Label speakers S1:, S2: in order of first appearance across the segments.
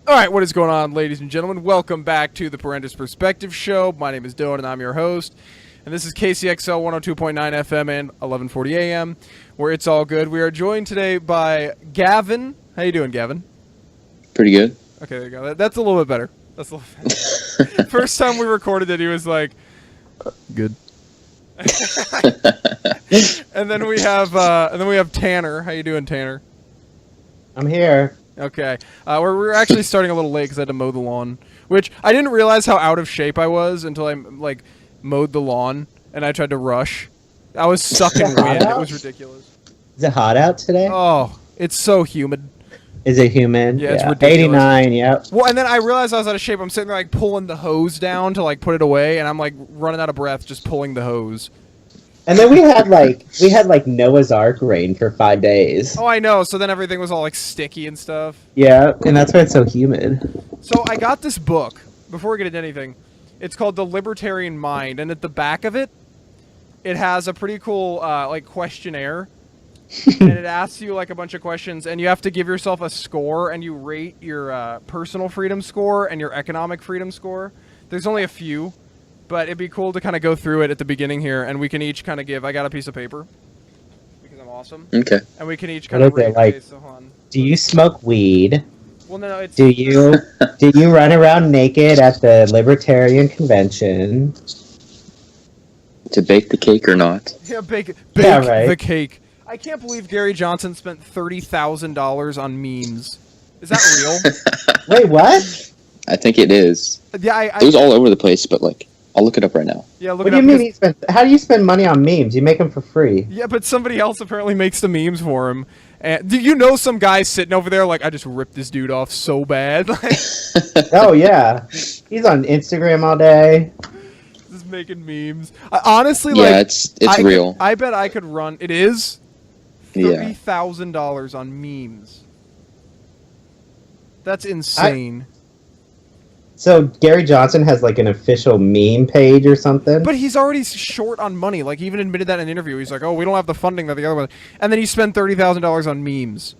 S1: All right, what is going on, ladies and gentlemen? Welcome back to the Parentis Perspective Show. My name is Dylan, and I'm your host. And this is KCXL 102.9 FM and 1140 AM, where it's all good. We are joined today by Gavin. How you doing, Gavin?
S2: Pretty good.
S1: Okay, there you go. That's a little bit better. That's a little better. First time we recorded it, he was like, good. And then we have Tanner. How you doing, Tanner?
S3: I'm here.
S1: Okay. We're actually starting a little late because I had to mow the lawn, which I didn't realize how out of shape I was until I mowed the lawn and I tried to rush. I was sucking wind. It was ridiculous.
S3: Is it hot out today?
S1: Oh, it's so humid.
S3: Is it humid?
S1: Yeah, it's ridiculous.
S3: 89, yep.
S1: Well, and then I realized I was out of shape. I'm sitting there pulling the hose down to put it away, and I'm running out of breath just pulling the hose.
S3: And then we had Noah's Ark rain for 5 days.
S1: Oh, I know. So then everything was all sticky and stuff.
S3: Yeah, and that's why it's so humid.
S1: So I got this book. Before we get into anything, it's called The Libertarian Mind, and at the back of it, it has a pretty cool questionnaire, and it asks you a bunch of questions, and you have to give yourself a score, and you rate your personal freedom score and your economic freedom score. There's only a few. But it'd be cool to kind of go through it at the beginning here, and we can each kind of give. I got a piece of paper because I'm awesome.
S2: Okay.
S1: And we can each kind of rate. Okay, so hold on.
S3: Do you smoke weed?
S1: Well, no, it's.
S3: Do you run around naked at the Libertarian Convention?
S2: To bake the cake or not?
S1: Yeah, bake
S3: right.
S1: the cake. I can't believe Gary Johnson spent $30,000 on memes. Is that real?
S3: Wait, what?
S2: I think it is.
S1: Yeah,
S2: It was all over the place, but I'll look it up right now.
S1: Yeah, look
S3: What
S1: it
S3: do
S1: up.
S3: you mean how do you spend money on memes? You make them for free.
S1: Yeah, but somebody else apparently makes the memes for him. And do you know some guy sitting over there I just ripped this dude off so bad?
S3: Oh yeah, he's on Instagram all day.
S1: Just making memes. Honestly,
S2: yeah, it's real.
S1: I bet I could run. It is
S2: Yeah.
S1: $30,000 on memes. That's insane.
S3: So Gary Johnson has an official meme page or something?
S1: But he's already short on money. He even admitted that in an interview. He's like, "Oh, we don't have the funding that the other one." And then he spent $30,000 on memes.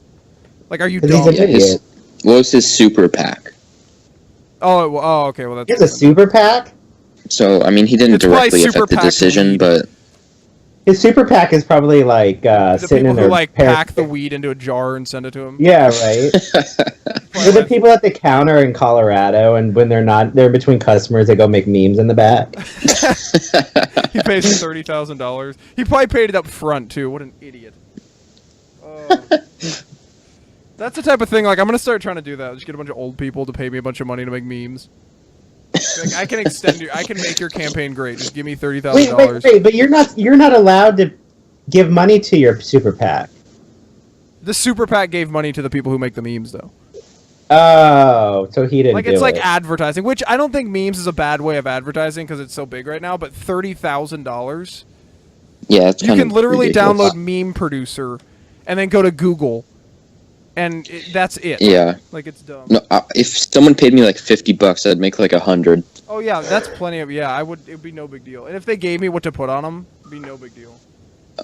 S1: Are you dumb?
S3: He's an idiot.
S2: What was his super PAC?
S1: Okay. Well, that's.
S3: He has a super PAC?
S2: So he didn't
S1: It's probably
S2: directly
S1: super
S2: affect the
S1: PAC
S2: decision,
S1: weed.
S2: but
S3: His super PAC is probably
S1: the
S3: sitting
S1: people
S3: in
S1: who
S3: their
S1: pack the weed into a jar and send it to him.
S3: Yeah, right. For the people at the counter in Colorado, and when they're between customers, they go make memes in the back.
S1: He pays $30,000. He probably paid it up front too. What an idiot. That's the type of thing. I'm gonna start trying to do that. Just get a bunch of old people to pay me a bunch of money to make memes. I can I can make your campaign great. Just give me $30,000.
S3: Wait, but you're not allowed to give money to your super PAC.
S1: The super PAC gave money to the people who make the memes, though.
S3: Oh, so he didn't.
S1: It's
S3: do it.
S1: advertising, which I don't think memes is a bad way of advertising because it's so big right now. But $30,000,
S2: yeah, it's
S1: you
S2: kind
S1: can
S2: of
S1: literally
S2: ridiculous.
S1: download Meme Producer, and then go to Google, and that's it.
S2: Yeah.
S1: It's dumb.
S2: No, if someone paid me $50, I'd make 100.
S1: Oh yeah, that's plenty of. Yeah, I would. It'd be no big deal. And if they gave me what to put on them, it'd be no big deal.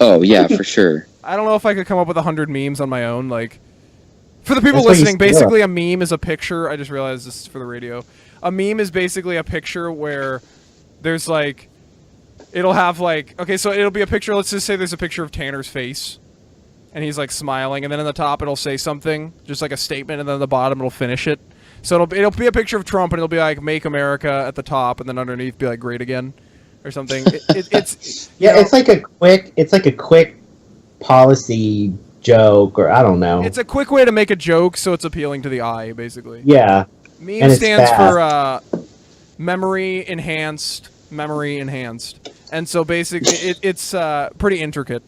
S2: Oh yeah, for sure.
S1: I don't know if I could come up with 100 memes on my own. For the people
S3: That's what you
S1: listening,
S3: steal.
S1: basically a meme is a picture. I just realized this is for the radio. A meme is basically a picture where there's it'll have okay, so it'll be a picture. Let's just say there's a picture of Tanner's face, and he's smiling, and then in the top it'll say something, just a statement, and then at the bottom it'll finish it. So it'll be a picture of Trump, and it'll be "Make America" at the top, and then underneath be "Great Again," or something. It's
S3: yeah, it's a quick policy joke, or I don't know.
S1: It's a quick way to make a joke, so it's appealing to the eye, basically.
S3: Yeah.
S1: Meme
S3: And it's
S1: stands
S3: fast.
S1: for memory enhanced, and so basically it's pretty intricate.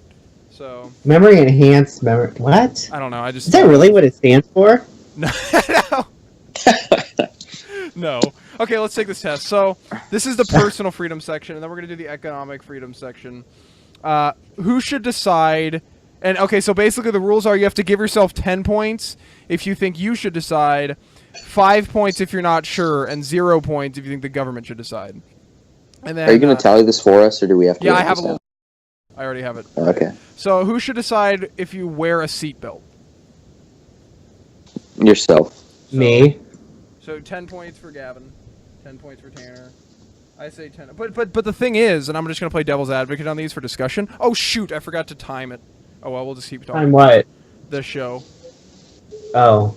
S1: So
S3: Memory enhanced memory. What?
S1: I don't know.
S3: Is that really what it stands for?
S1: No. No. Okay, let's take this test. So this is the personal freedom section, and then we're gonna do the economic freedom section. Who should decide? And okay, so basically the rules are you have to give yourself 10 points if you think you should decide, 5 points if you're not sure, and 0 points if you think the government should decide. And then,
S2: Are you going to tally this for us, or do we have to?
S1: Yeah,
S2: write
S1: I have
S2: this
S1: a little.
S2: down?
S1: I already have it.
S2: Okay.
S1: So who should decide if you wear a seatbelt?
S2: Yourself.
S3: Me.
S1: So 10 points for Gavin, 10 points for Tanner. I say 10. But the thing is, and I'm just gonna play devil's advocate on these for discussion. Oh shoot, I forgot to time it. Oh well, we'll just keep talking.
S3: Time what?
S1: The show.
S3: Oh.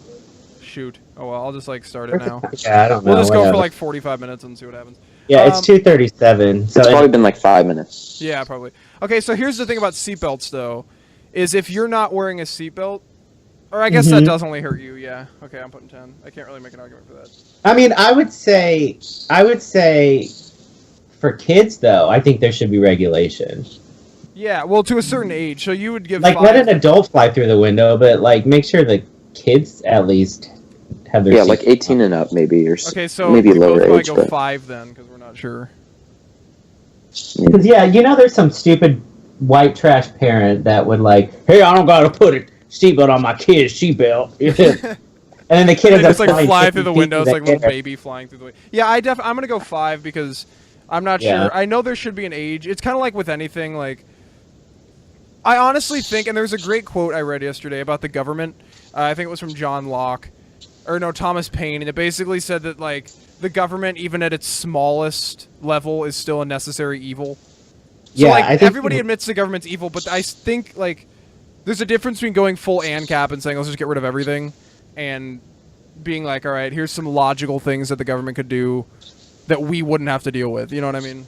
S1: Shoot. Oh well, I'll just like start it now.
S3: Yeah, I don't know.
S1: We'll just go
S3: whatever.
S1: for like 45 minutes and see what happens.
S3: Yeah, it's 2:37. So
S2: It's probably been like 5 minutes.
S1: Yeah, probably. Okay, so here's the thing about seatbelts, though, is if you're not wearing a seatbelt, or I guess that does only hurt you. Yeah. Okay, I'm putting 10. I can't really make an argument for that.
S3: I mean, I would say, for kids though, I think there should be regulation.
S1: Yeah, well, to a certain age, so you would give
S3: Like,
S1: 5.
S3: let an adult fly through the window, but like, make sure the kids at least have their.
S2: Yeah,
S3: seat
S2: like 18 and up, maybe, or
S1: Okay, so
S2: maybe
S1: we
S2: lower
S1: both probably
S2: age.
S1: go
S2: But
S1: 5 then, because we're not sure.
S3: Because there's some stupid white trash parent that would like, hey, I don't gotta put a seatbelt on my kid's seatbelt. And then the kid
S1: They
S3: ends up
S1: just like fly
S3: 50
S1: through the
S3: feet
S1: window. It's
S3: through
S1: like a
S3: the
S1: little
S3: air.
S1: baby flying through the window. Yeah, I'm gonna go 5 because I'm not
S3: Yeah.
S1: sure. I know there should be an age. It's kind of like with anything. Like, I honestly think, and there's a great quote I read yesterday about the government. I think it was from John Locke, or no, Thomas Paine, and it basically said that like the government, even at its smallest level, is still a necessary evil. So
S3: Yeah,
S1: like
S3: I think
S1: everybody admits the government's evil, but I think like there's a difference between going full ANCAP and saying let's just get rid of everything, and being like, all right, here's some logical things that the government could do that we wouldn't have to deal with. You know what I mean?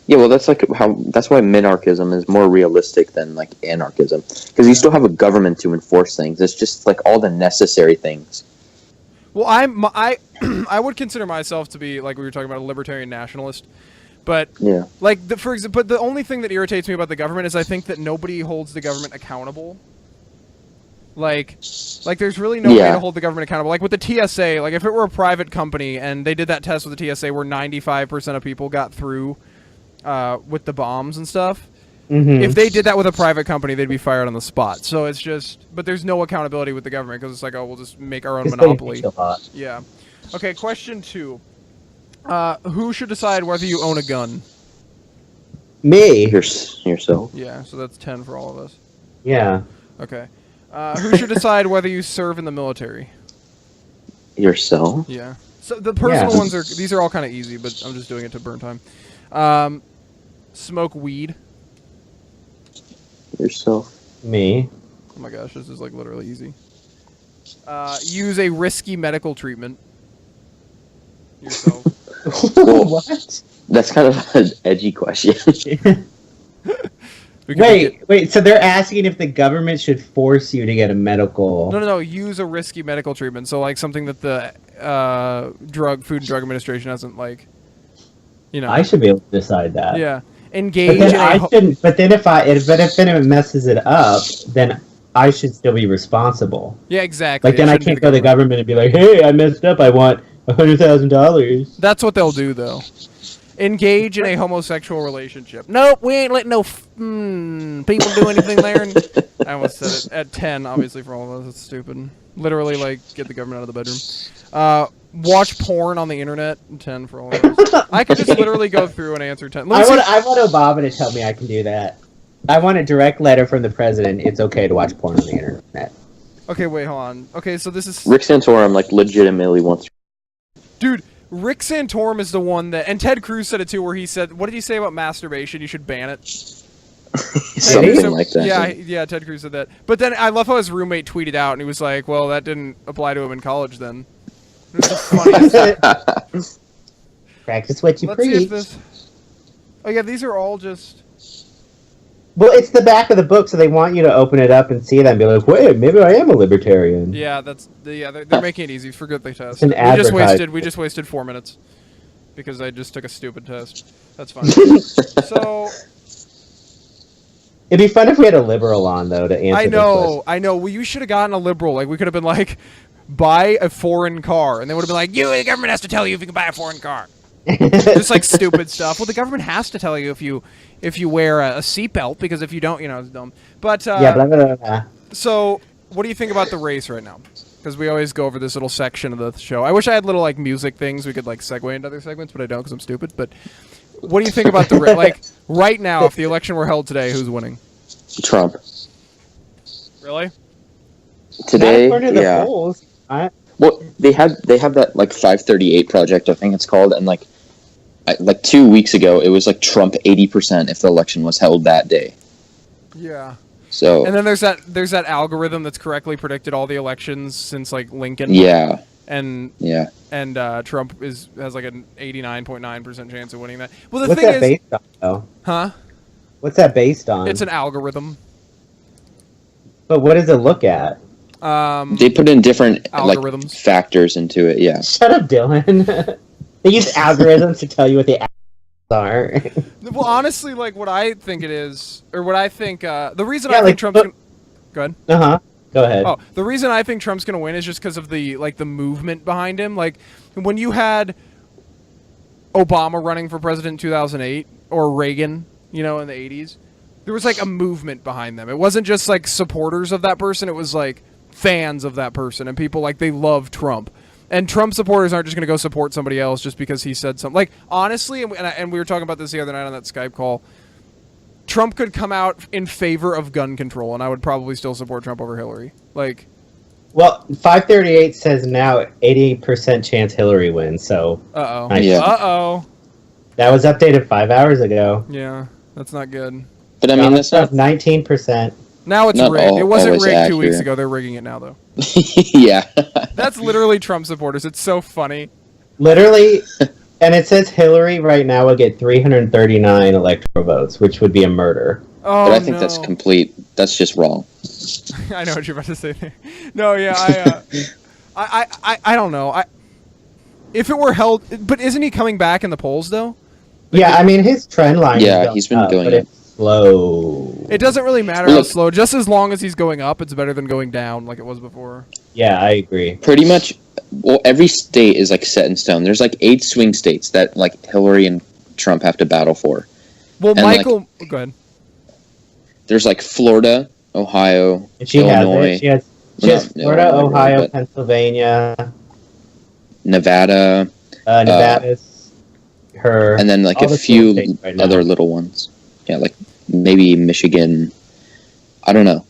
S2: yeah, well, that's like that's why minarchism is more realistic than like anarchism, because you still have a government to enforce things. It's just like all the necessary things.
S1: Well, I would consider myself to be, like we were talking about, a libertarian nationalist. But
S2: Yeah.
S1: like for example, but the only thing that irritates me about the government is I think that nobody holds the government accountable. Like there's really no way to hold the government accountable. Like with the TSA, like if it were a private company and they did that test with the TSA where 95% of people got through with the bombs and stuff, if they did that with a private company, they'd be fired on the spot. So it's just, but there's no accountability with the government because it's like, oh, we'll just make our own monopoly. Yeah. Okay, question 2. Who should decide whether you own a gun?
S3: Me.
S2: Yourself.
S1: Yeah, so that's 10 for all of us.
S3: Yeah.
S1: Okay. Who should decide whether you serve in the military?
S2: Yourself.
S1: Yeah. So the personal ones these are all kind of easy, but I'm just doing it to burn time. Smoke weed.
S2: Yourself.
S3: Me.
S1: Oh my gosh, this is like literally easy. Use a risky medical treatment. Yourself.
S3: What?
S2: That's kind of an edgy question.
S3: Wait. So they're asking if the government should force you to get a medical.
S1: No. Use a risky medical treatment. So like something that the Food and Drug Administration hasn't like. You know.
S3: I should be able to decide that.
S1: Yeah. Engage.
S3: But then I shouldn't. But then if it messes it up, then I should still be responsible.
S1: Yeah, exactly.
S3: Like then I can't go to the government and be like, "Hey, I messed up. I want $100,000."
S1: That's what they'll do, though. Engage in a homosexual relationship. Nope, we ain't letting no people do anything there. I almost said it at 10, obviously, for all of us. It's stupid. Literally, like, get the government out of the bedroom. Watch porn on the internet. 10 for all of us. I could just literally go through and answer 10.
S3: I want Obama to tell me I can do that. I want a direct letter from the president. It's okay to watch porn on the internet.
S1: Okay, wait, hold on. Okay, so this is...
S2: Rick Santorum, like, legitimately wants...
S1: Dude, Rick Santorum is the one that... And Ted Cruz said it, too, where he said... What did he say about masturbation? You should ban it.
S2: Something like that.
S1: Yeah, Ted Cruz said that. But then I love how his roommate tweeted out, and he was like, well, that didn't apply to him in college then. It was the funniest.
S3: Practice what you
S1: Let's see
S3: preach.
S1: if this... Oh, yeah, these are all just...
S3: Well, it's the back of the book, so they want you to open it up and see that and be like, wait, maybe I am a libertarian.
S1: Yeah, they're making it easy. Forget the test.
S3: It's an
S1: We just wasted 4 minutes because I just took a stupid test. That's fine. So
S3: it'd be fun if we had a liberal on though to answer.
S1: I know. Well, you should have gotten a liberal. Like we could have been like, buy a foreign car, and they would have been like, the government has to tell you if you can buy a foreign car. Just like stupid stuff. Well, the government has to tell you if you wear a seatbelt, because if you don't, it's dumb. But
S3: yeah, blah, blah, blah.
S1: So, what do you think about the race right now? Because we always go over this little section of the show. I wish I had little like music things we could like segue into other segments, but I don't because I'm stupid. But what do you think about the like right now? If the election were held today, who's winning?
S2: Trump.
S1: Really?
S2: Today,
S3: Not according to the
S2: yeah.
S3: polls.
S2: Well, they have that like 538 project, I think it's called, and like 2 weeks ago, it was like Trump 80% if the election was held that day.
S1: Yeah.
S2: So.
S1: And then there's that algorithm that's correctly predicted all the elections since like Lincoln.
S2: Yeah.
S1: And Trump has like an 89.9% chance of winning that. Well, the
S3: What's
S1: thing
S3: that
S1: is,
S3: based on, though?
S1: huh?
S3: What's that based on?
S1: It's an algorithm.
S3: But what does it look at?
S2: They put in different
S1: algorithms.
S2: like factors into it. Yeah.
S3: Shut up, Dylan. They use algorithms to tell you what the are.
S1: Well, honestly, like what I think it is, or what I think, the reason I think Trump's go ahead.
S3: Go ahead.
S1: Oh, the reason I think Trump's gonna win is just because of the movement behind him. Like when you had Obama running for president in 2008 or Reagan, in the 80s, there was like a movement behind them. It wasn't just like supporters of that person; it was like fans of that person and people like they love Trump. And Trump supporters aren't just going to go support somebody else just because he said something. Like, honestly, and we were talking about this the other night on that Skype call, Trump could come out in favor of gun control, and I would probably still support Trump over Hillary. Like,
S3: well, 538 says now 80% chance Hillary wins, so...
S1: Uh-oh.
S2: Yeah.
S1: Uh-oh.
S3: That was updated 5 hours ago.
S1: Yeah, that's not good.
S2: But I mean, that's not...
S3: 19%.
S1: Now it's
S2: Not
S1: rigged. It wasn't rigged
S2: accurate.
S1: 2 weeks ago. They're rigging it now, though.
S2: Yeah.
S1: That's literally Trump supporters. It's so funny.
S3: Literally, and it says Hillary right now will get 339 electoral votes, which would be a murder.
S1: Oh,
S2: But I think that's just wrong.
S1: I know what you're about to say there. No, yeah, I don't know. If it were held, but isn't he coming back in the polls though?
S3: Yeah, I mean his trend line.
S2: Yeah, he's been going
S3: but
S2: up.
S3: it's slow.
S1: It doesn't really matter how slow. Just as long as he's going up, it's better than going down like it was before.
S3: Yeah, I agree.
S2: Pretty much, well, every state is like set in stone. There's like 8 swing states that like Hillary and Trump have to battle for.
S1: Well,
S2: And,
S1: Michael, go ahead.
S2: There's like Florida, Ohio,
S3: And she
S2: Illinois,
S3: has it. She has Florida, Ohio, Pennsylvania,
S2: Nevada,
S3: Nevada's her,
S2: and then like
S3: all
S2: a
S3: the
S2: few
S3: swing states right now.
S2: other little ones. Yeah, like maybe Michigan. I don't know.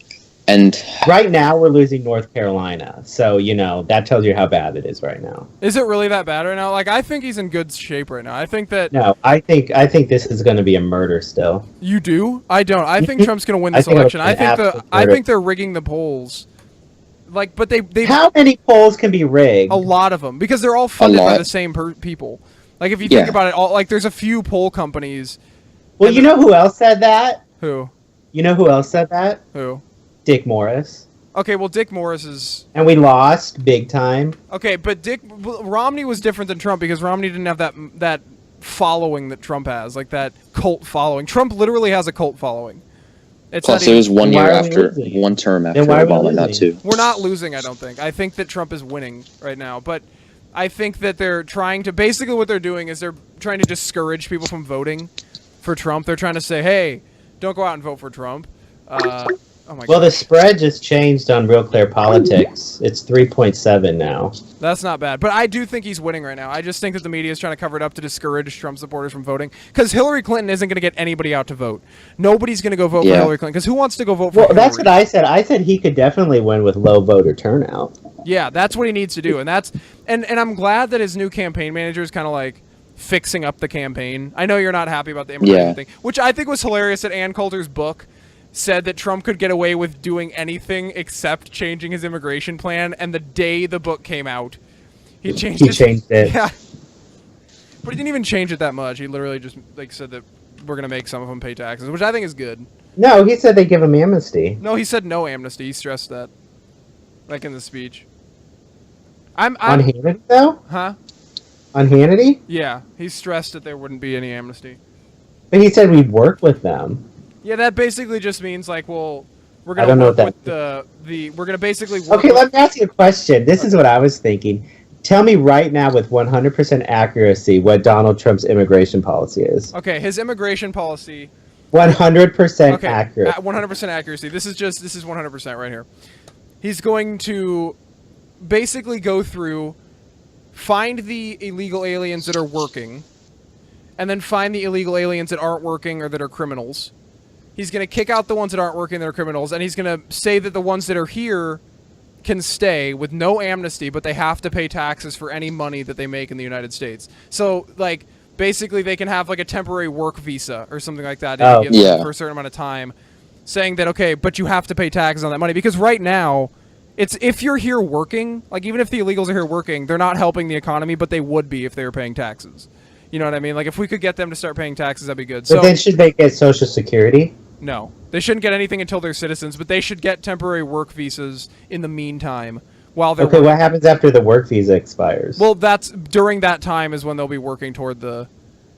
S2: And
S3: right now we're losing North Carolina, so that tells you how bad it is right now.
S1: Is it really that bad right now? Like, I think he's in good shape right now. I think that...
S3: No, I think this is going to be a murder still.
S1: You do? I don't. I think Trump's going to win this election. I think they're rigging the polls. Like, but they
S3: How many polls can be rigged?
S1: A lot of them, because they're all funded by the same people. Like, if you think about it, there's a few poll companies.
S3: Well, you know who else said that?
S1: Who?
S3: You know who else said that?
S1: Who?
S3: Dick Morris.
S1: Okay, well, Dick Morris is...
S3: And we lost big time.
S1: Okay, but Romney was different than Trump because Romney didn't have that following that Trump has, like that cult following. Trump literally has a cult following.
S2: Plus, it was 1 year after, 1 term after Obama, not 2.
S1: We're not losing, I don't think. I think that Trump is winning right now, but I think that they're trying to... Basically, what they're doing is they're trying to discourage people from voting for Trump. They're trying to say, hey, don't go out and vote for Trump. Oh my
S3: well,
S1: God.
S3: the spread just changed on Real Clear Politics. It's 3.7 now.
S1: That's not bad. But I do think he's winning right now. I just think that the media is trying to cover it up to discourage Trump supporters from voting. Because Hillary Clinton isn't going to get anybody out to vote. Nobody's going to go vote for Hillary Clinton. Because who wants to go vote for Hillary?
S3: Well, that's what I said. I said he could definitely win with low voter turnout.
S1: Yeah, that's what he needs to do. And I'm glad that his new campaign manager is kind of like fixing up the campaign. I know you're not happy about the immigration thing. Which I think was hilarious that Ann Coulter's book said that Trump could get away with doing anything except changing his immigration plan, and the day the book came out, he changed
S3: it.
S1: Yeah. But he didn't even change it that much. He literally just said that we're going to make some of them pay taxes, which I think is good.
S3: No, he said they give him amnesty.
S1: No, he said no amnesty. He stressed that. Like in the speech.
S3: On Hannity, though?
S1: Huh?
S3: On Hannity?
S1: Yeah, he stressed that there wouldn't be any amnesty.
S3: But he said we'd work with them.
S1: Yeah, that basically just means like, well, we're gonna work with we're gonna basically work
S3: Okay, let me ask you a question. This is what I was thinking. Tell me right now with 100% accuracy what Donald Trump's immigration policy is.
S1: Okay, his immigration policy.
S3: 100% accurate.
S1: 100% accuracy. This is 100% right here. He's going to basically go through, find the illegal aliens that are working, and then find the illegal aliens that aren't working or that are criminals. He's going to kick out the ones that aren't working that are criminals, and he's going to say that the ones that are here can stay with no amnesty, but they have to pay taxes for any money that they make in the United States. So, like, basically they can have, like, a temporary work visa or something like that for a certain amount of time, saying that, okay, but you have to pay taxes on that money. Because right now, it's if you're here working, like, even if the illegals are here working, they're not helping the economy, but they would be if they were paying taxes. You know what I mean? Like, if we could get them to start paying taxes, that'd be good.
S3: But then should they get Social Security?
S1: No. They shouldn't get anything until they're citizens, but they should get temporary work visas in the meantime while they're
S3: Okay, what happens after the work visa expires?
S1: Well, that's during that time is when they'll be working toward the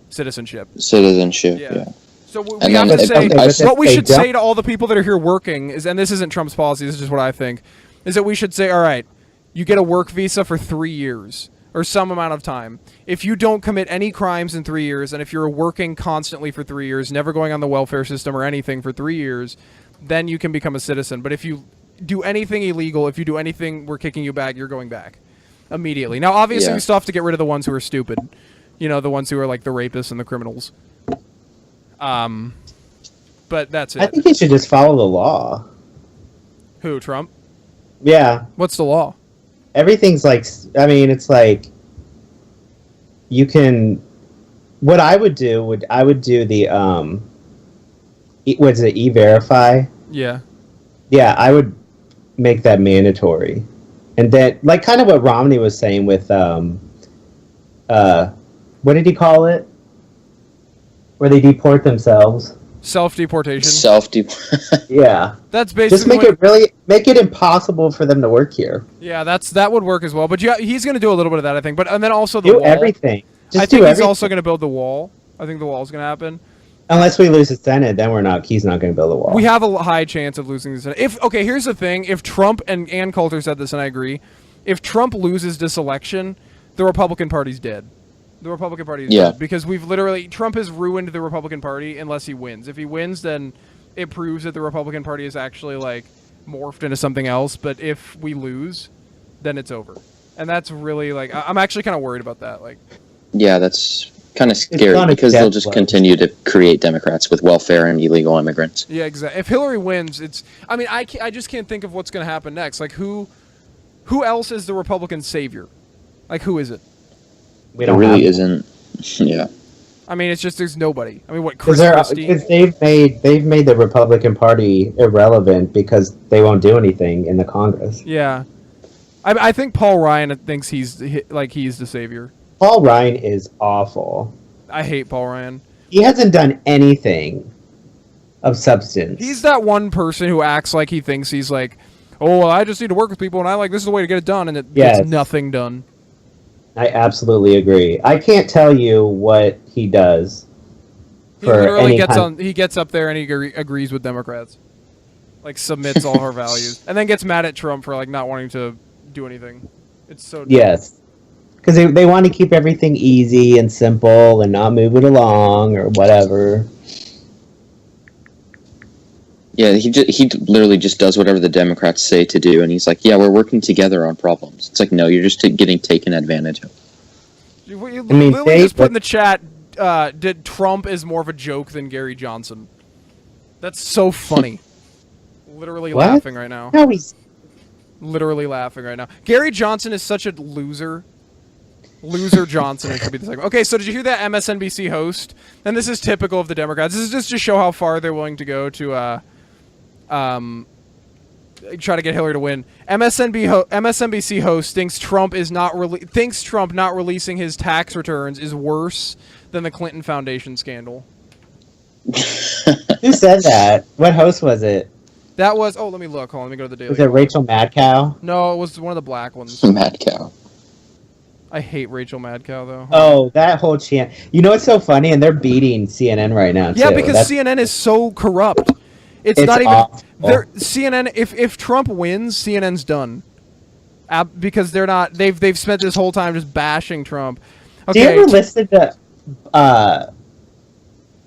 S1: citizenship.
S2: Yeah.
S1: So we have to say what we should say to all the people that are here working is, and this isn't Trump's policy, this is just what I think, is that we should say, all right, you get a work visa for 3 years or some amount of time. If you don't commit any crimes in 3 years, and if you're working constantly for 3 years, never going on the welfare system or anything for 3 years, then you can become a citizen. But if you do anything illegal, if you do anything, we're kicking you back, you're going back immediately. Now, obviously, we still have to get rid of the ones who are stupid. You know, the ones who are like the rapists and the criminals. But that's it.
S3: I think he should just follow the law.
S1: Who, Trump?
S3: Yeah.
S1: What's the law?
S3: Everything's like, I mean, it's like, you can, what I would do, I would do the, what's it, E-Verify?
S1: Yeah.
S3: Yeah, I would make that mandatory. And then, like, kind of what Romney was saying with, what did he call it? Where they deport themselves.
S1: Self-deportation.
S3: Yeah.
S1: That's basically
S3: just make it impossible for them to work here.
S1: Yeah, that would work as well. But he's going to do a little bit of that, I think. And then also
S3: do everything.
S1: I think he's also going to build the wall. I think the wall's going to happen.
S3: Unless we lose the Senate, then he's not going to build a wall.
S1: We have a high chance of losing the Senate. Here's the thing. If Trump, and Ann Coulter said this and I agree, if Trump loses this election, the Republican Party's dead. The Republican Party is dead because Trump has ruined the Republican Party unless he wins. If he wins, then it proves that the Republican Party is actually like morphed into something else. But if we lose, then it's over. And that's really like, I'm actually kind of worried about that. Like,
S2: yeah, that's kind of scary because they'll just continue to create Democrats with welfare and illegal immigrants.
S1: Yeah, exactly. If Hillary wins, I just can't think of what's going to happen next. Like, who else is the Republican savior? Like, who is it?
S2: There really isn't. Yeah.
S1: I mean, it's just there's nobody. I mean, what Chris Christie?
S3: Because they've made the Republican Party irrelevant because they won't do anything in the Congress.
S1: Yeah, I think Paul Ryan thinks he's the savior.
S3: Paul Ryan is awful.
S1: I hate Paul Ryan.
S3: He hasn't done anything of substance.
S1: He's that one person who acts like he thinks he's like, oh, well, I just need to work with people, and this is the way to get it done, and it gets nothing done. I
S3: absolutely agree. I can't tell you what he does.
S1: He literally gets up there and he agrees with Democrats, like submits all her values, and then gets mad at Trump for like not wanting to do anything. It's so dumb.
S3: Yes, because they want to keep everything easy and simple and not move it along or whatever.
S2: Yeah, he literally just does whatever the Democrats say to do, and he's like, yeah, we're working together on problems. It's like, no, you're just getting taken advantage of.
S1: Lily just put in the chat, did Trump is more of a joke than Gary Johnson. That's so funny. Literally laughing right now.
S3: No, he's...
S1: Literally laughing right now. Gary Johnson is such a loser. Loser Johnson, it should be the segment. Okay, so did you hear that MSNBC host? And this is typical of the Democrats. This is just to show how far they're willing to go to try to get Hillary to win. MSNBC host thinks Trump not releasing his tax returns is worse than the Clinton Foundation scandal.
S3: Who said that? What host was it?
S1: That was let me look. Hold on, let me go to the Daily.
S3: Was it Rachel Madcow?
S1: No, it was one of the black ones.
S2: Madcow.
S1: I hate Rachel Madcow though.
S3: Oh, that whole chant. You know what's so funny? And they're beating CNN right now.
S1: Yeah, because CNN is so corrupt. It's not even CNN. If Trump wins, CNN's done. Because they're not. They've spent this whole time just bashing Trump. Okay.
S3: Do you ever listen to?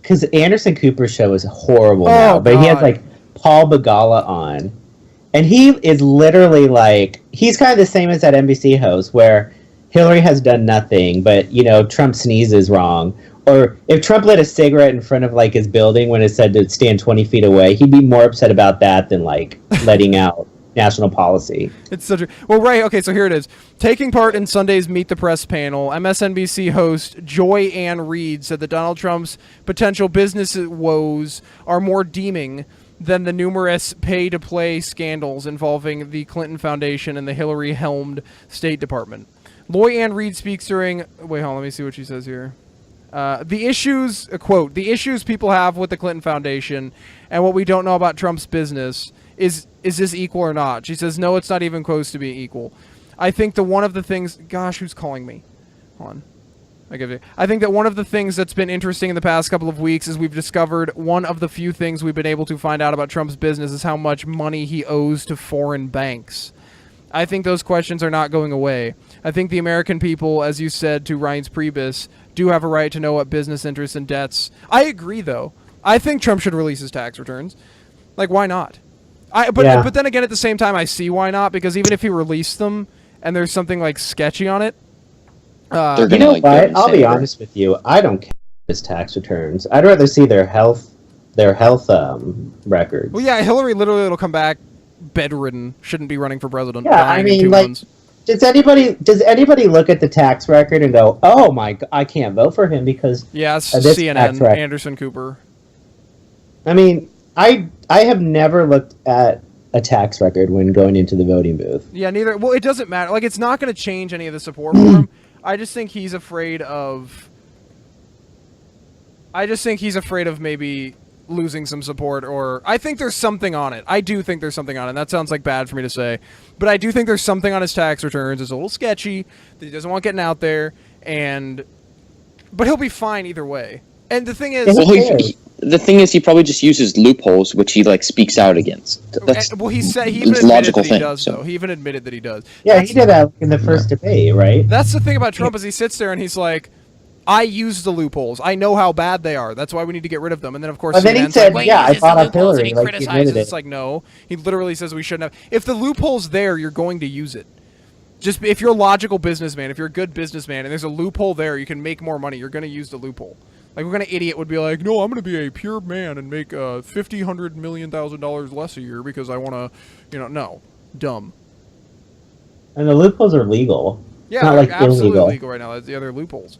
S3: Because Anderson Cooper's show is horrible now, but he has like Paul Begala on, and he is literally like he's kind of the same as that NBC host where Hillary has done nothing, but Trump sneezes wrong. Or if Trump lit a cigarette in front of like his building when it said to stand 20 feet away, he'd be more upset about that than like letting out national policy.
S1: It's such a right. Okay, so here it is. Taking part in Sunday's Meet the Press panel, MSNBC host Joy Ann Reid said that Donald Trump's potential business woes are more deeming than the numerous pay-to-play scandals involving the Clinton Foundation and the Hillary-helmed State Department. Joy Ann Reid speaks during. Wait, hold on. Let me see what she says here. The issues, quote, the issues people have with the Clinton Foundation and what we don't know about Trump's business is this equal or not? She says, no, it's not even close to being equal. I think that one of the things, gosh, who's calling me? Hold on. I think that one of the things that's been interesting in the past couple of weeks is we've discovered one of the few things we've been able to find out about Trump's business is how much money he owes to foreign banks. I think those questions are not going away. I think the American people, as you said to Ryan's Priebus, do have a right to know what business interests and debts. I agree, though. I think Trump should release his tax returns. Like, why not? But then again, at the same time, I see why not, because even if he released them and there's something like sketchy on it,
S3: you know what? I'll be honest with you. I don't care about his tax returns. I'd rather see their health records.
S1: Well, yeah, Hillary literally will come back bedridden. Shouldn't be running for president.
S3: Yeah, I mean, like, does anybody look at the tax record and go, "Oh my, I can't vote for him because
S1: CNN, Anderson Cooper."
S3: I mean, I have never looked at a tax record when going into the voting booth.
S1: Yeah, neither. Well, it doesn't matter. Like, it's not going to change any of the support for him. I just think he's afraid of maybe losing some support, or I think there's something on it. I do think there's something on it. That sounds like bad for me to say, but I do think there's something on his tax returns. It's a little sketchy that he doesn't want getting out there, but he'll be fine either way. And the thing is,
S2: he probably just uses loopholes, which he like speaks out against.
S1: He even admitted that he does, though. He even admitted that he does.
S3: Yeah, he did that in the first debate, right?
S1: That's the thing about Trump is he sits there and he's like, I use the loopholes. I know how bad they are. That's why we need to get rid of them. And then, of course,
S3: then he said, I brought up Hillary.
S1: He criticizes. It's like, no. He literally says we shouldn't have. If the loophole's there, you're going to use it. Just if you're a logical businessman, if you're a good businessman, and there's a loophole there, you can make more money. You're going to use the loophole. Like, what kind of idiot would be like, no, I'm going to be a pure man and make $100 million less a year because I want to, no. Dumb.
S3: And the loopholes are legal.
S1: Yeah,
S3: not like
S1: absolutely
S3: illegal.
S1: Legal right now. That's the other loopholes.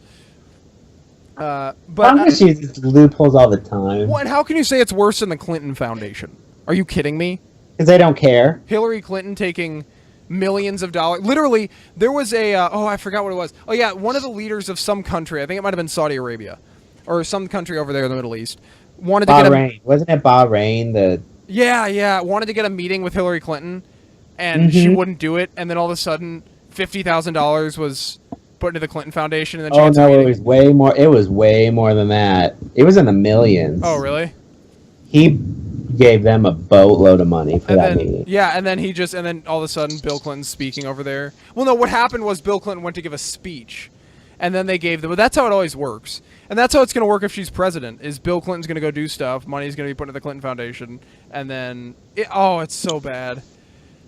S1: But
S3: Congress uses loopholes all the time.
S1: Well, and how can you say it's worse than the Clinton Foundation? Are you kidding me?
S3: Because they don't care.
S1: Hillary Clinton taking millions of dollars. Literally, there was I forgot what it was. Oh, yeah, one of the leaders of some country, I think it might have been Saudi Arabia, or some country over there in the Middle East, wanted to get
S3: Wasn't it Bahrain?
S1: Yeah, wanted to get a meeting with Hillary Clinton, and she wouldn't do it, and then all of a sudden, $50,000 was put into the Clinton Foundation, and then she gets a meeting.
S3: It was way more. It was way more than that. It was in the millions.
S1: Oh, really?
S3: He gave them a boatload of money for that meeting.
S1: Yeah, and then all of a sudden, Bill Clinton's speaking over there. Well, no, what happened was Bill Clinton went to give a speech, and then they gave them. But that's how it always works, and that's how it's going to work if she's president. Is Bill Clinton's going to go do stuff? Money's going to be put into the Clinton Foundation, and then it's so bad.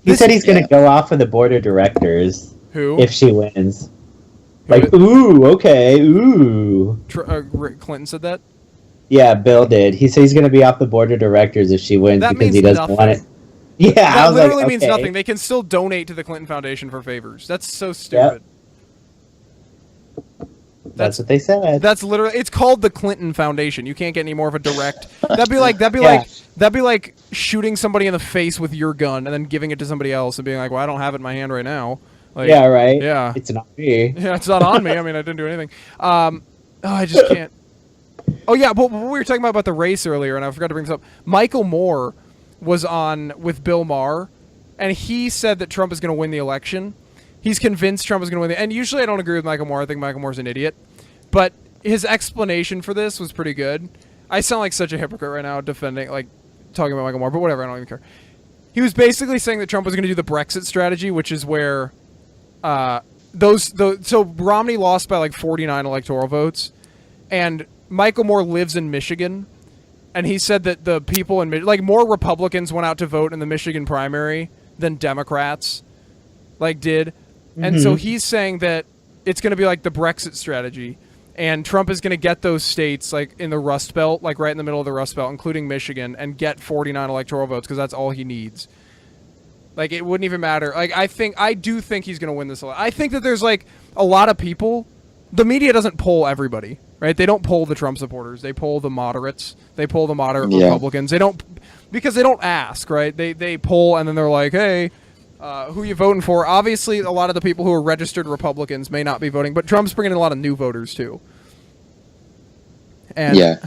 S3: He said he's going to go off with the board of directors.
S1: Who?
S3: If she wins. Like, ooh, okay, ooh.
S1: Clinton said that?
S3: Yeah, Bill did. He said he's going to be off the board of directors if she wins because he doesn't want it. Yeah,
S1: that literally means nothing. They can still donate to the Clinton Foundation for favors. That's so stupid.
S3: Yep. That's what they said.
S1: That's literally. It's called the Clinton Foundation. You can't get any more of a direct. That'd be like shooting somebody in the face with your gun and then giving it to somebody else and being like, "Well, I don't have it in my hand right now." Like,
S3: yeah, right.
S1: Yeah,
S3: it's not me.
S1: Yeah, it's not on me. I mean, I didn't do anything. I just can't. Oh yeah, but we were talking about the race earlier, and I forgot to bring this up. Michael Moore was on with Bill Maher, and he said that Trump is going to win the election. He's convinced Trump is going to win and usually I don't agree with Michael Moore. I think Michael Moore's an idiot. But his explanation for this was pretty good. I sound like such a hypocrite right now talking about Michael Moore, but whatever, I don't even care. He was basically saying that Trump was going to do the Brexit strategy, which is where so Romney lost by like 49 electoral votes, and Michael Moore lives in Michigan, and he said that the people in more Republicans went out to vote in the Michigan primary than Democrats did. And so he's saying that it's going to be like the Brexit strategy, and Trump is going to get those states in the Rust Belt, right in the middle of the Rust Belt, including Michigan, and get 49 electoral votes because that's all he needs. Like, it wouldn't even matter. Like, I do think he's going to win this. I think that there's, like, a lot of people. The media doesn't poll everybody, right? They don't poll the Trump supporters. They poll the moderates. They poll the moderate Republicans. They don't, because they don't ask, right? They poll, and then they're like, hey, who you voting for? Obviously, a lot of the people who are registered Republicans may not be voting, but Trump's bringing in a lot of new voters, too. And
S2: yeah.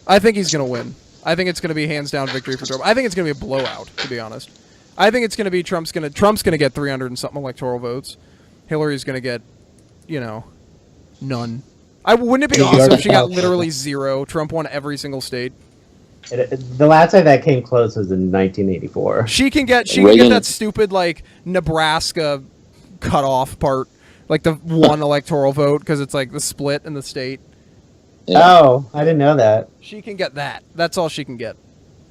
S1: I think he's going to win. I think it's going to be hands down victory for Trump. I think it's going to be a blowout, to be honest. I think it's going to be Trump's going to get 300 and something electoral votes. Hillary's going to get, none. Wouldn't it be awesome if she got literally 0? Trump won every single state.
S3: The last time that came close was in 1984.
S1: She can get that stupid like Nebraska cutoff part, like the one electoral vote because it's like the split in the state.
S3: Yeah. Oh, I didn't know that.
S1: She can get that. That's all she can get.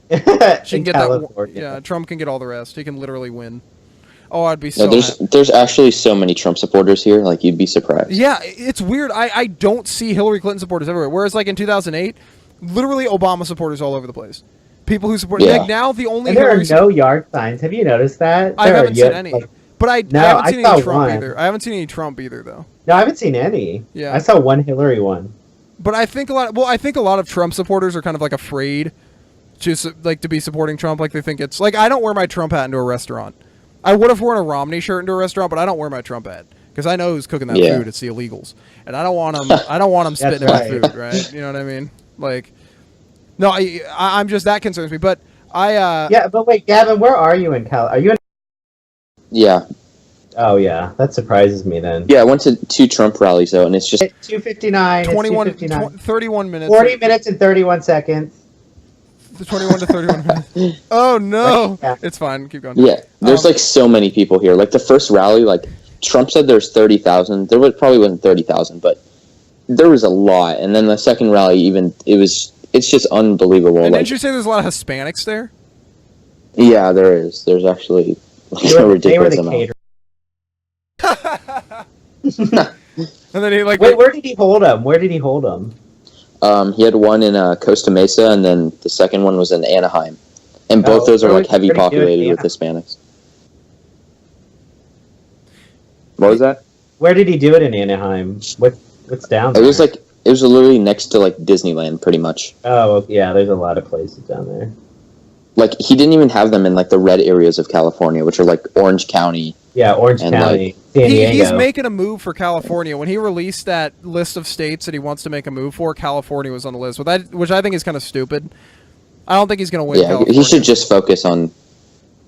S1: She can get
S3: California.
S1: that. Yeah, Trump can get all the rest. He can literally win. Oh, I'd be so.
S2: There's actually so many Trump supporters here. Like, you'd be surprised.
S1: Yeah, it's weird. I don't see Hillary Clinton supporters everywhere. Whereas, like in 2008, literally Obama supporters all over the place. People who support. Like now, the only
S3: and there are no yard signs. Have you noticed that?
S1: I haven't seen any. But I haven't seen any Trump either. I haven't seen any Trump either, though.
S3: No, I haven't seen any.
S1: Yeah,
S3: I saw one Hillary one.
S1: But I think a lot of Trump supporters are kind of like afraid to be supporting Trump. Like they think it's like I don't wear my Trump hat into a restaurant. I would have worn a Romney shirt into a restaurant, but I don't wear my Trump hat because I know who's cooking that food. It's the illegals, and I don't want them. I don't want them spitting in my food, right? You know what I mean? Like, no, I'm just that concerns me. But
S3: yeah, but wait, Gavin, where are you in Cal? Are you in?
S2: Yeah.
S3: Oh yeah, that surprises me then.
S2: Yeah, I went to 2 Trump rallies though, and it's just
S3: 2:59,
S1: 31 minutes,
S3: 40 minutes and 31 seconds.
S1: 21 to 31 minutes. Oh no, it's fine. Keep going.
S2: Yeah, there's like so many people here. Like the first rally, like Trump said, there's 30,000. There probably wasn't 30,000, but there was a lot. And then the second rally, it's just unbelievable.
S1: And didn't you say there's a lot of Hispanics there?
S2: Yeah, there is. There's actually a ridiculous amount.
S1: And then he
S3: wait, where did he hold them?
S2: He had one in Costa Mesa, and then the second one was in Anaheim. And both those are like heavy populated with Hispanics. What was that?
S3: Where did he do it in Anaheim? What's down there?
S2: It was literally next to like Disneyland, pretty much.
S3: Oh yeah, there's a lot of places down there.
S2: Like he didn't even have them in like the red areas of California, which are like Orange County.
S3: Yeah, Orange County.
S2: Like,
S3: San Diego.
S1: He's making a move for California. When he released that list of states that he wants to make a move for, California was on the list, which I think is kind of stupid. I don't think he's going to win.
S2: Yeah,
S1: California.
S2: He should just focus on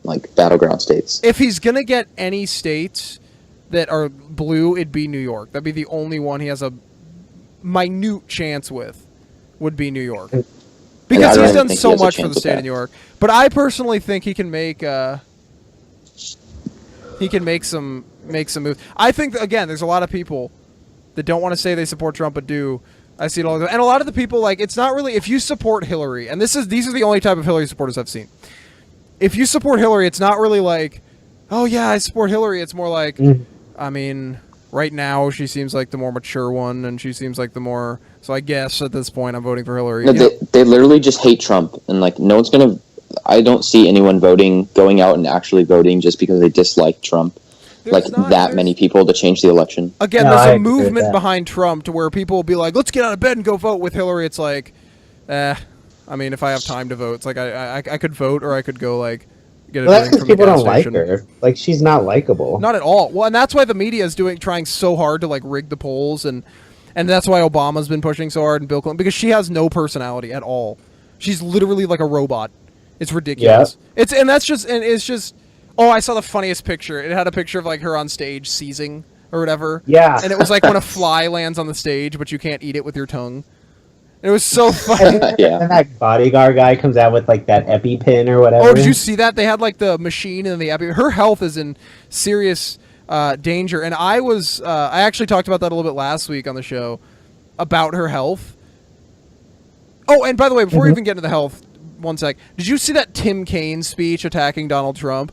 S2: like battleground states.
S1: If he's going to get any states that are blue, it'd be New York. That'd be the only one he has a minute chance with. Would be New York, because he's done so much for the state of New York. But I personally think he can make. He can make some moves. I think again, there's a lot of people that don't want to say they support Trump but do. I see it all the time. And a lot of the people like it's not really if you support Hillary, and these are the only type of Hillary supporters I've seen. If you support Hillary, it's not really like, oh yeah, I support Hillary. It's more like, I mean, right now she seems like the more mature one, and she seems like the more. So I guess at this point I'm voting for Hillary.
S2: No, they literally just hate Trump, and like no one's gonna. I don't see anyone going out and actually voting just because they dislike Trump. Many people to change the election.
S1: Again, there's a movement behind Trump to where people will be like, let's get out of bed and go vote with Hillary. It's like, I mean, if I have time to vote, it's like I could vote or I could go like get a drink from the gas station.
S3: People don't like her. Like she's not likable.
S1: Not at all. Well, and that's why the media is trying so hard to like rig the polls and that's why Obama's been pushing so hard and Bill Clinton because she has no personality at all. She's literally like a robot. It's ridiculous. Yeah. It's just. Oh, I saw the funniest picture. It had a picture of like her on stage seizing or whatever.
S3: Yeah.
S1: And it was like when a fly lands on the stage, but you can't eat it with your tongue. It was so funny.
S3: Yeah. And that bodyguard guy comes out with like that EpiPen or whatever.
S1: Oh, did you see that? They had like the machine and the Epi. Her health is in serious danger. And I actually talked about that a little bit last week on the show about her health. Oh, and by the way, before we even get into the health, one sec. Did you see that Tim Kaine speech attacking Donald Trump?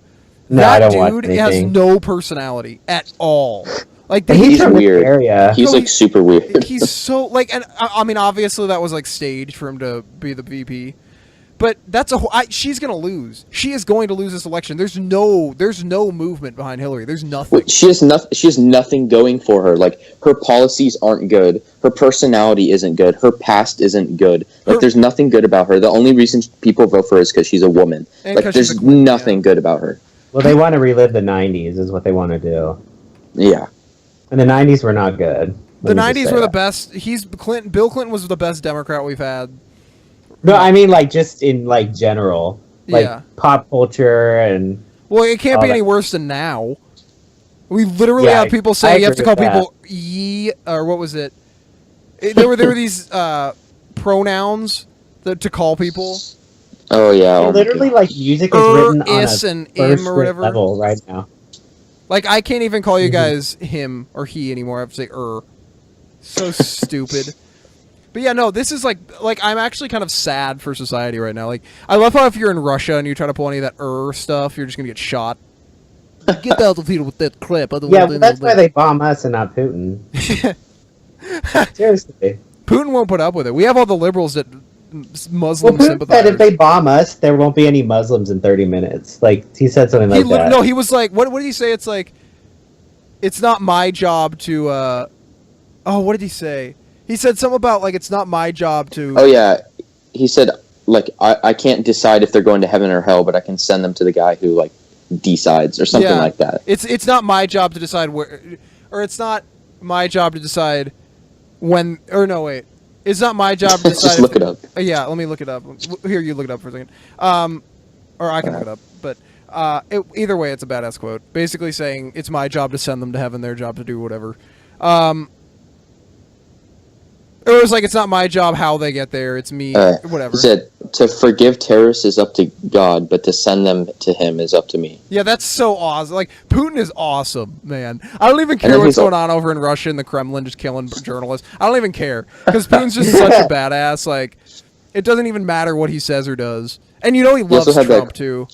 S3: No,
S1: that
S3: I don't watch
S1: dude
S3: anything.
S1: has no personality at all. Like
S2: he's weird. He's like super weird.
S1: He's so like, and I mean, obviously that was like staged for him to be the VP, But she's going to lose. She is going to lose this election. There's no movement behind Hillary. There's nothing.
S2: Wait, she has nothing going for her. Like, her policies aren't good. Her personality isn't good. Her past isn't good. Like, there's nothing good about her. The only reason people vote for her is because she's a woman. Like, there's nothing good about her.
S3: Well, they want to relive the 90s is what they want to do.
S2: Yeah.
S3: And the 90s were not good.
S1: The 90s were the best. Bill Clinton was the best Democrat we've had.
S3: No, I mean, like, just in, like, general. Like, pop culture and...
S1: Well, it can't be any worse than now. We literally have people saying you have to call people ye, or what was it? There were these pronouns to call people.
S2: Oh, yeah.
S3: Literally, like, music is written on a
S1: and im or whatever
S3: level right now.
S1: Like, I can't even call you guys him or he anymore. I have to say So stupid. But yeah, no, this is like I'm actually kind of sad for society right now. Like, I love how if you're in Russia and you try to pull any of that stuff, you're just gonna get shot. Get out of here with that crap.
S3: Yeah, well, that's why they bomb us and not Putin. Seriously.
S1: Putin won't put up with it. We have all the liberals that Muslim
S3: Putin
S1: sympathizers.
S3: said if they bomb us, there won't be any Muslims in 30 minutes. Like, he said something like that.
S1: No, he was like, what did he say? It's like, it's not my job to, what did he say? He said something about, like, it's not my job to...
S2: Oh, yeah. He said, like, I can't decide if they're going to heaven or hell, but I can send them to the guy who, like, decides, or something like that.
S1: It's not my job to decide where... Or it's not my job to decide when... Or, no, wait. It's not my job to decide...
S2: Just look it up.
S1: Yeah, let me look it up. Here, you look it up for a second. Or I can look it up. But either way, it's a badass quote. Basically saying, it's my job to send them to heaven, their job to do whatever. It was like, it's not my job how they get there. It's me, whatever.
S2: He said, to forgive terrorists is up to God, but to send them to him is up to me.
S1: Yeah, that's so awesome. Like, Putin is awesome, man. I don't even care what's going on over in Russia in the Kremlin, just killing journalists. I don't even care. Because Putin's just such a badass. Like, it doesn't even matter what he says or does. And you know he loves Trump, too.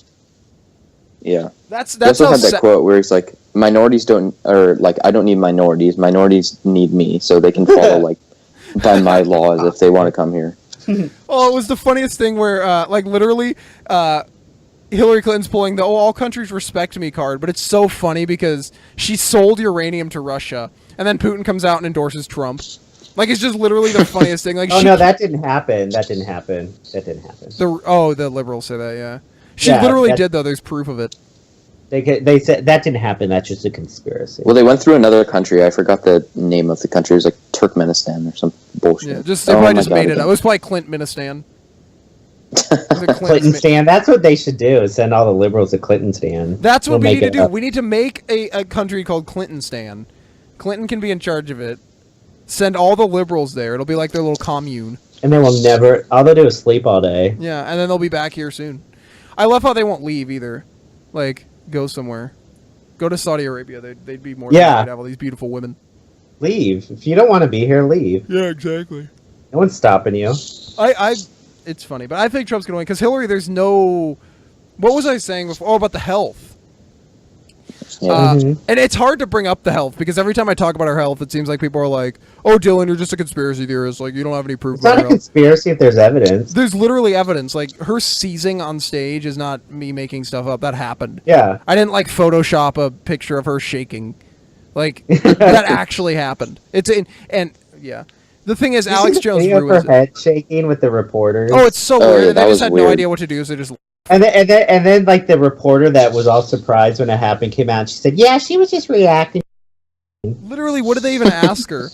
S2: Yeah.
S1: That's
S2: he also had that quote where he's like, minorities don't, or, like, I don't need minorities. Minorities need me, so they can follow, like, by my laws if they want to come here.
S1: Oh, it was the funniest thing where, like, literally, Hillary Clinton's pulling the all countries respect me card, but it's so funny because she sold uranium to Russia, and then Putin comes out and endorses Trump. Like, it's just literally the funniest thing. Like,
S3: no, that didn't happen. That didn't happen.
S1: The liberals say that, yeah. She literally did, though. There's proof of it.
S3: They said that didn't happen. That's just a conspiracy.
S2: Well, they went through another country. I forgot the name of the country. It was like Turkmenistan or some bullshit.
S1: Yeah, they probably just made it up. It was probably Clintonistan.
S3: Clintonistan. That's what they should do. Is send all the liberals to Clintonistan.
S1: That's what we need to do. We need to make a country called Clintonistan. Clinton can be in charge of it. Send all the liberals there. It'll be like their little commune.
S3: And they will never... All they do is sleep all day.
S1: Yeah, and then they'll be back here soon. I love how they won't leave either. Like, go somewhere. Go to Saudi Arabia. They'd be more happy to have all these beautiful women.
S3: Leave. If you don't want to be here, leave.
S1: Yeah, exactly.
S3: No one's stopping you.
S1: It's funny, but I think Trump's going to win. Because Hillary, there's no... What was I saying before? Oh, about the health.
S2: Yeah.
S1: And it's hard to bring up the health because every time I talk about her health, it seems like people are like, "Oh, Dylan, you're just a conspiracy theorist. Like, you don't have any proof."
S3: It's not a conspiracy if there's evidence.
S1: There's literally evidence. Like, her seizing on stage is not me making stuff up. That happened.
S3: Yeah.
S1: I didn't like Photoshop a picture of her shaking. Like, that actually happened. And yeah. The thing is, Alex Jones ruins
S3: her head shaking with the reporters.
S1: Oh, it's so weird.
S2: Yeah,
S1: They just had no idea what to do, so they just.
S3: And then, like, the reporter that was all surprised when it happened came out and she said, yeah, she was just reacting.
S1: Literally, what did they even ask her?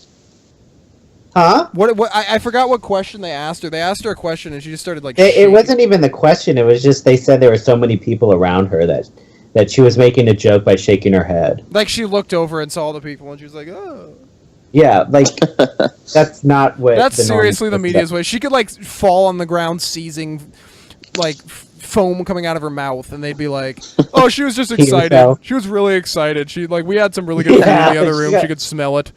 S3: Huh?
S1: I forgot what question they asked her. They asked her a question and she just started, like,
S3: it wasn't even the question. It was just they said there were so many people around her that she was making a joke by shaking her head.
S1: Like, she looked over and saw the people and she was like, oh.
S3: Yeah, like, that's not what...
S1: That's seriously the media's way. She could, like, fall on the ground seizing, like... foam coming out of her mouth, and they'd be like, "Oh, she was just excited. She was really excited. She we had some really good food in the other room. She could smell it."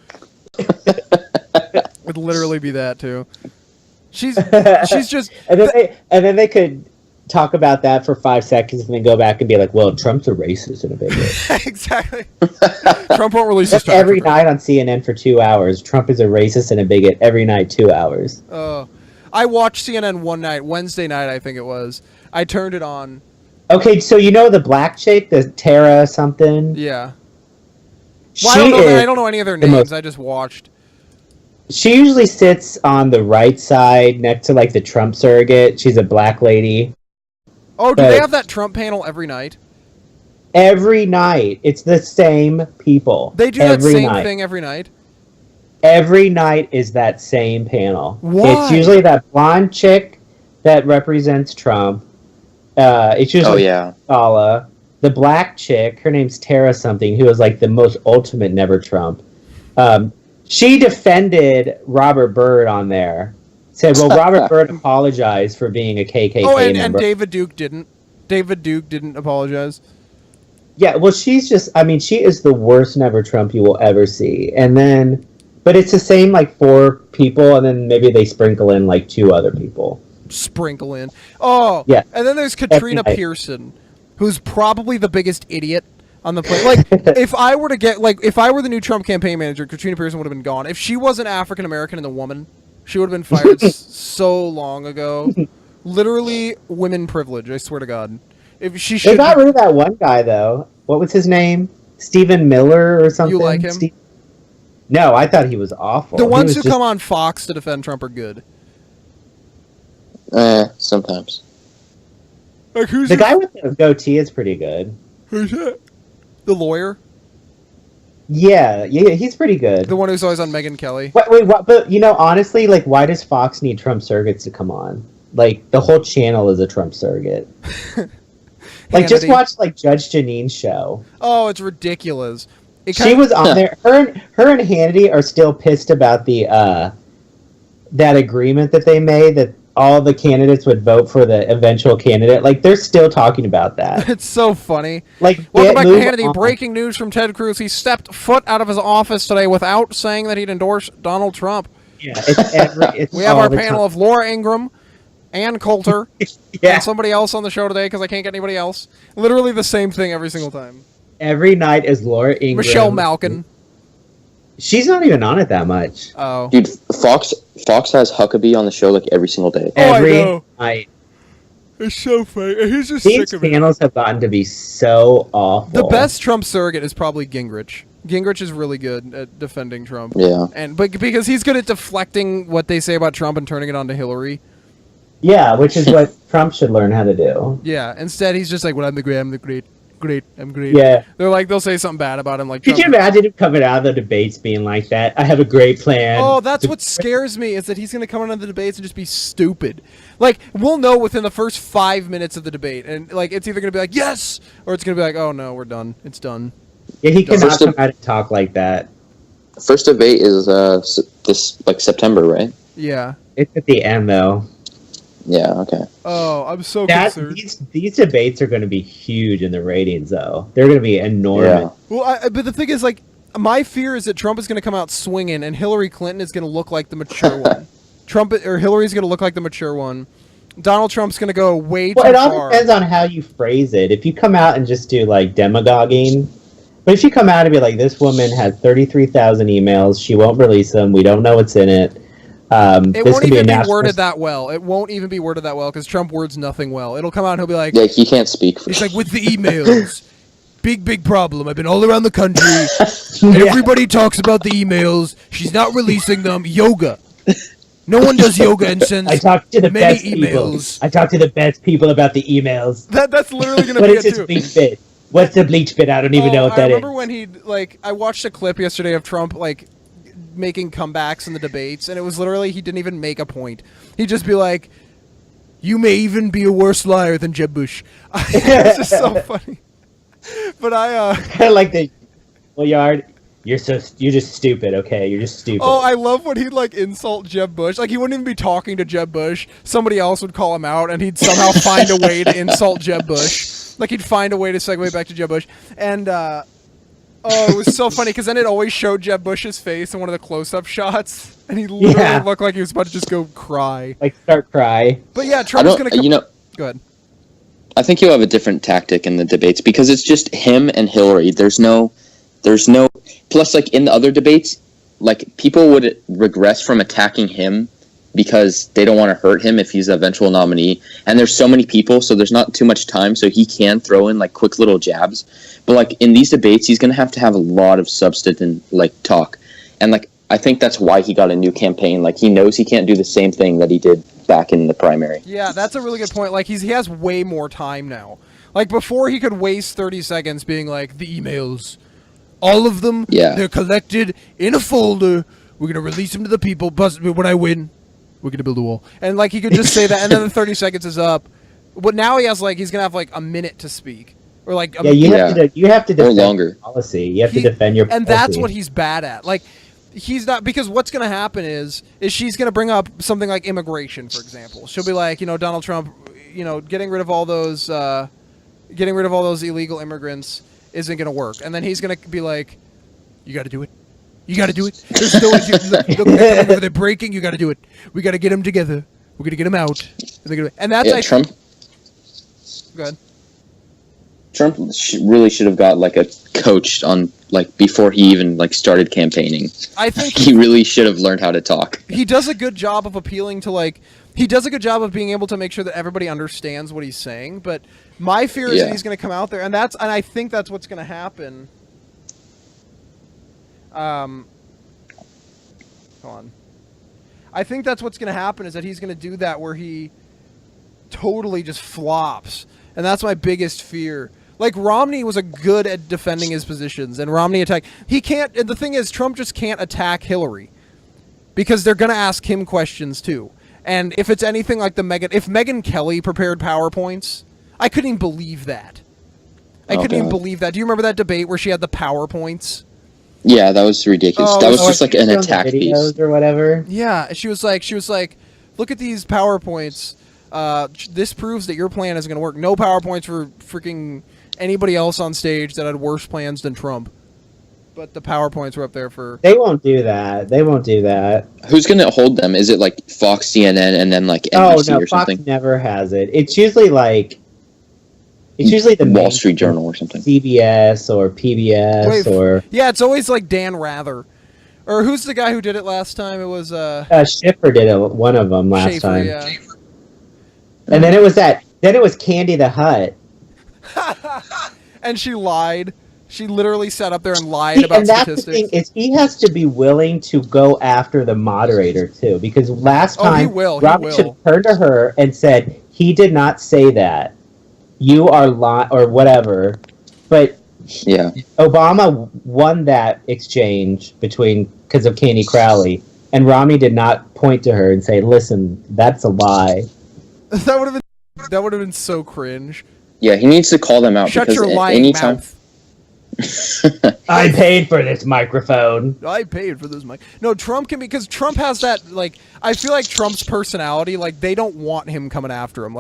S1: It'd literally be that too. She's just.
S3: And then they could talk about that for 5 seconds, and then go back and be like, "Well, Trump's a racist and a bigot."
S1: Exactly. Trump won't release his
S3: every night on CNN for 2 hours. Trump is a racist and a bigot every night, 2 hours.
S1: I watched CNN one night, Wednesday night, I think it was. I turned it on.
S3: Okay, so you know the black chick, the Tara something?
S1: Yeah. Well, I don't know any of their names. I just watched.
S3: She usually sits on the right side next to like the Trump surrogate. She's a black lady.
S1: Oh, do they have that Trump panel every night?
S3: Every night. It's the same people.
S1: They do that same thing every night?
S3: Every night is that same panel.
S1: Why?
S3: It's usually that blonde chick that represents Trump. It's usually Gala. The black chick, her name's Tara something, who was like the most ultimate never Trump. She defended Robert Byrd on there. Said, well, Robert Byrd apologized for being a KKK member.
S1: And David Duke didn't. David Duke didn't apologize.
S3: Yeah, well, she is the worst never Trump you will ever see. And then, but it's the same like 4 people, and then maybe they sprinkle in like 2 other people.
S1: Sprinkle in. Oh, yeah. And then there's Katrina Pearson, who's probably the biggest idiot on the planet. Like, if I were the new Trump campaign manager, Katrina Pearson would have been gone. If she wasn't African American and a woman, she would have been fired so long ago. Literally, women privilege. I swear to God. If she should.
S3: They got rid of that one guy though. What was his name? Stephen Miller or something.
S1: You like him?
S3: No, I thought he was awful.
S1: The ones who come on Fox to defend Trump are good.
S2: Sometimes.
S1: Like, who's
S3: the guy with the goatee is pretty good.
S1: Who's that? The lawyer?
S3: Yeah, he's pretty good.
S1: The one who's always on Megyn Kelly.
S3: Wait, what? But honestly, like, why does Fox need Trump surrogates to come on? Like, the whole channel is a Trump surrogate. Like, just watch like Judge Janine's show.
S1: Oh, it's ridiculous.
S3: She was on there. Her and Hannity are still pissed about the that agreement that they made that all the candidates would vote for the eventual candidate. Like, they're still talking about that.
S1: It's so funny.
S3: Like,
S1: welcome back to Hannity. Breaking news from Ted Cruz. He stepped foot out of his office today without saying that he'd endorse Donald Trump.
S3: Yeah, it's
S1: we have our panel of Laura Ingraham, Ann Coulter, and somebody else on the show today because I can't get anybody else. Literally the same thing every single time.
S3: Every night is Laura Ingraham.
S1: Michelle Malkin.
S3: She's not even on it that much.
S1: Oh,
S2: dude, Fox has Huckabee on the show like every single day.
S3: Every night.
S1: It's so funny. He's just
S3: These
S1: sick of it.
S3: panels have gotten to be so awful.
S1: The best Trump surrogate is probably Gingrich. Gingrich is really good at defending Trump.
S2: Yeah.
S1: But because he's good at deflecting what they say about Trump and turning it on to Hillary.
S3: Yeah, which is what Trump should learn how to do.
S1: Yeah. Instead, he's just like, "Well, I'm the great. I'm great."
S3: Yeah.
S1: They'll say something bad about him, like.
S3: Could you imagine him coming out of the debates being like that? I have a great plan.
S1: Oh, that's what scares me, is that he's going to come out of the debates and just be stupid. Like, we'll know within the first 5 minutes of the debate, and like it's either going to be like yes, or it's going to be like, oh no, we're done. It's done.
S3: Yeah, he cannot come out and talk like that.
S2: First debate is this like September, right?
S1: Yeah.
S3: It's at the end though.
S2: Yeah. Okay.
S1: Oh, I'm so concerned.
S3: These debates are going to be huge in the ratings, though. They're going to be enormous.
S2: Yeah.
S1: Well, but the thing is, like, my fear is that Trump is going to come out swinging, and Hillary Clinton is going to look like the mature one. Hillary's going to look like the mature one. Donald Trump's going to go way too far.
S3: Well, it all depends on how you phrase it. If you come out and just do like demagoguing, but if you come out and be like, "This woman has 33,000 emails. She won't release them. We don't know what's in it."
S1: It won't even be worded that well. It won't even be worded that well because Trump words nothing well. It'll come out and he'll be like...
S2: Yeah, he can't speak.
S1: He's like, with the emails. Big problem. I've been all around the country. And everybody talks about the emails. She's not releasing them. Yoga. No one does yoga and sends many emails.
S3: I talk to the best people about the emails.
S1: That's literally going to be it, too.
S3: What is this bleach bit? What's the bleach bit? I don't even know what that is.
S1: I remember when he, I watched a clip yesterday of Trump, making comebacks in the debates, and it was literally, he didn't even make a point. He'd just be like, "You may even be a worse liar than Jeb Bush." It's just so funny. But I
S3: kind of like the, well, you're just stupid. Okay, you're just stupid.
S1: Oh, I love when he'd insult Jeb Bush. Like, he wouldn't even be talking to Jeb Bush. Somebody else would call him out, and he'd somehow find a way to insult Jeb Bush. Like, he'd find a way to segue back to Jeb Bush, and oh, it was so funny because then it always showed Jeb Bush's face in one of the close-up shots, and he literally looked like he was about to just go cry,
S3: start cry.
S1: But yeah, Trump's gonna come. Go ahead.
S2: I think he'll have a different tactic in the debates because it's just him and Hillary. There's no. Plus, in the other debates, people would regress from attacking him because they don't want to hurt him if he's the eventual nominee. And there's so many people, so there's not too much time, so he can throw in like quick little jabs. But like in these debates, he's going to have a lot of substance and like talk. And like I think that's why he got a new campaign. Like he knows he can't do the same thing that he did back in the primary.
S1: Yeah, that's a really good point. Like he has way more time now. Like before, he could waste 30 seconds being like the emails, all of them.
S2: Yeah.
S1: They're collected in a folder. We're gonna release them to the people. But when I win, we're gonna build a wall. And like he could just say that, and then the 30 seconds is up. But now he's gonna have like a minute to speak, or like
S3: you have to defend
S2: longer
S3: your policy. You have to defend your policy.
S1: And that's what he's bad at. Like he's not, because what's gonna happen is she's gonna bring up something like immigration, for example. She'll be like, Donald Trump, getting rid of all those illegal immigrants isn't gonna work, and then he's gonna be like, you got to do it. You got to do it. There's no look, they're breaking. You got to do it. We got to get them together. We're gonna get them out. And that's
S2: Trump.
S1: Go ahead.
S2: Trump really should have got like a coach on like before he even like started campaigning.
S1: I think
S2: he really should have learned how to talk.
S1: He does a good job of appealing to he does a good job of being able to make sure that everybody understands what he's saying. But my fear is that he's going to come out there, and I think that's what's going to happen. Hold on. I think that's what's going to happen is that he's going to do that where he totally just flops. And that's my biggest fear. Like, Romney was good at defending his positions, and Romney attacked. He can't, and the thing is, Trump just can't attack Hillary. Because they're going to ask him questions, too. And if it's anything like if Megyn Kelly prepared PowerPoints, I couldn't even believe that. I couldn't even believe that. Do you remember that debate where she had the PowerPoints?
S2: Yeah, that was ridiculous. That was just like an attack piece
S3: or whatever.
S1: Yeah, she was like, look at these PowerPoints. This proves that your plan isn't going to work. No PowerPoints for freaking anybody else on stage that had worse plans than Trump. But the PowerPoints were up there for...
S3: They won't do that.
S2: Who's going to hold them? Is it like Fox, CNN, and then like NBC or something?
S3: Fox never has it. It's usually the
S2: Wall Street Journal or something.
S3: CBS or PBS or...
S1: Yeah, it's always like Dan Rather. Or who's the guy who did it last time? It was...
S3: Schiffer did one of them last time.
S1: Yeah.
S3: And then it was Candy the Hut.
S1: And she lied. She literally sat up there and lied about statistics.
S3: The thing is, he has to be willing to go after the moderator, too. Because last time, Robert should have turned to her and said, he did not say that. You are lying, or whatever. But Obama won that exchange because of Candy Crowley. And Romney did not point to her and say, listen, that's a lie.
S1: That would have been so cringe.
S2: Yeah, he needs to call them out.
S1: Shut your lying mouth.
S3: I paid for this microphone.
S1: I paid for this mic. No, Trump can, because Trump has that, I feel like Trump's personality, they don't want him coming after him,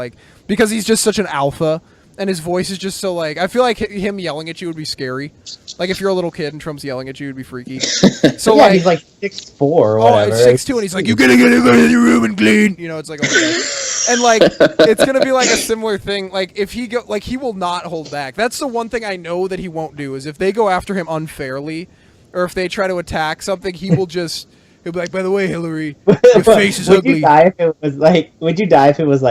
S1: because he's just such an alpha, and his voice is just so, I feel like him yelling at you would be scary. If you're a little kid and Trump's yelling at you, it'd be freaky. So,
S3: yeah, he's 6'4" or whatever.
S1: 6'2", and he's like, you gotta get him in your room and clean. It's like, oh my God. And, it's gonna be, a similar thing. If he he will not hold back. That's the one thing I know that he won't do, is if they go after him unfairly, or if they try to attack something, he'll be like, by the way, Hillary, your face is ugly.
S3: Would you die if it was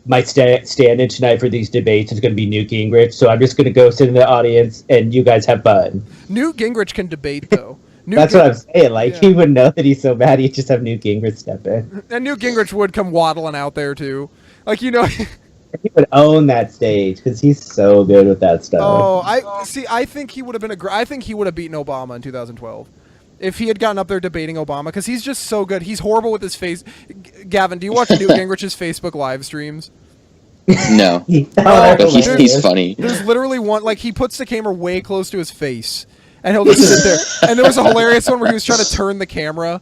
S3: my stand-in tonight for these debates is going to be Newt Gingrich, so I'm just going to go sit in the audience and you guys have fun.
S1: Newt Gingrich can debate, though.
S3: That's what I'm saying. He would know that he's so bad, he'd just have Newt Gingrich step in.
S1: And Newt Gingrich would come waddling out there, too.
S3: He would own that stage, because he's so good with that stuff.
S1: Oh, I think he would have been I think he would have beaten Obama in 2012. If he had gotten up there debating Obama, because he's just so good. He's horrible with his face. Gavin, do you watch Newt Gingrich's Facebook live streams?
S2: No. But he's funny.
S1: There's literally one, he puts the camera way close to his face, and he'll just sit there. And there was a hilarious one where he was trying to turn the camera,